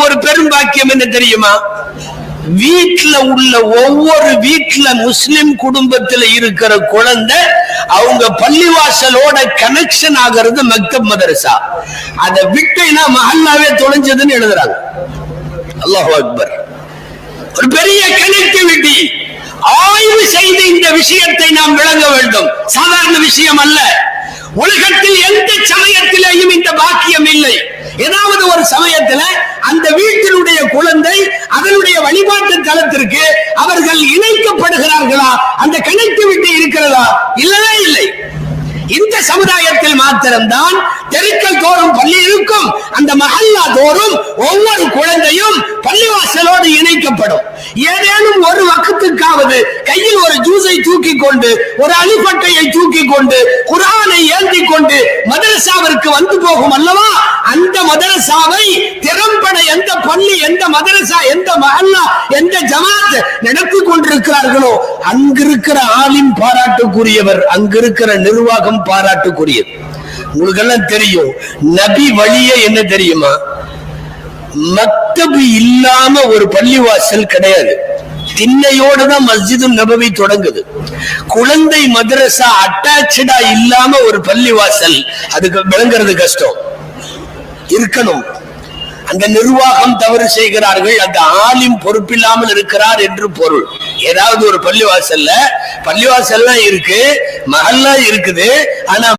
ஒரு பெரும் பாக்கியம் என்ன தெரியுமா? வீட்டுல உள்ள ஒவ்வொரு வீட்டுல முஸ்லிம் குடும்பத்துல இருக்கிற குழந்தை அவங்க பள்ளிவாசலோட கனெக்ஷன் ஆகிறது மக்தப் மதரசா. அதை விட்டா மஹல்லாவே தொலைஞ்சதுன்னு எழுதுறாங்க. அல்லாஹு அக்பர். ஒரு பெரிய கனெக்டிவிட்டி. ஆய்வு செய்து இந்த விஷயத்தை நாம் விளங்க வேண்டும். சாதாரண விஷயம் அல்ல. உலகத்தில் எந்த சமயத்திலேயும் இந்த பாக்கியம் இல்லை. ஏதாவது ஒரு சமயத்துல அந்த வீட்டினுடைய குழந்தை அதனுடைய வழிபாட்டு தளத்திற்கு அவர்கள் இணைக்கப்படுகிறார்களா? அந்த கனெக்டிவிட்டி இருக்கிறதா? இல்லவே இல்லை. இந்த சமுதாயத்தில் மாத்திரம்தான் தெருக்கள் தோறும் பள்ளி இருக்கும். அந்த மஹல்லா தோறும் ஒவ்வொரு குழந்தையும் பள்ளிவாசலோடு இணைக்கப்படும். ஏதேனும் ஒரு வக்துக்காவது கையில் ஒரு ஜூஸை தூக்கி கொண்டு, ஒரு அலிபட்டையை தூக்கி கொண்டு, குர்ஆனை ஏந்தி கொண்டு மதரசாவிற்கு வந்து போகும் அல்லவா? அந்த மதரசாவை திறம்பட எந்த பள்ளி, எந்த மதரசா, எந்த மஹல்லா, எந்த ஜமாத் நடத்தி கொண்டிருக்கிறார்களோ அங்கிருக்கிற ஆலிம் பாராட்டுக்குரியவர், அங்கிருக்கிற நிர்வாகம் பாராட்டுக்குரியது. உங்களுக்கு எல்லாம் தெரியும், நபி வழியே என்ன தெரியுமா? மக்தபு இல்லாம ஒரு பள்ளிவாசல் கிடையாது. திண்ணையோடு தான் மஸ்ஜிது நபவி தொடங்குது. குழந்தை மதரசா அட்டாச்சா இல்லாம ஒரு பள்ளிவாசல் அதுக்கு விளங்குறது கஷ்டம். இருக்கணும். அந்த நிர்வாகம் தவறு செய்கிறார்கள், அந்த ஆலிம் பொறுப்பில்லாமல் இருக்கிறார் என்று பொருள். ஏதாவது ஒரு பள்ளிவாசல்லாம் இருக்கு, மஹல்லா இருக்குது, ஆனா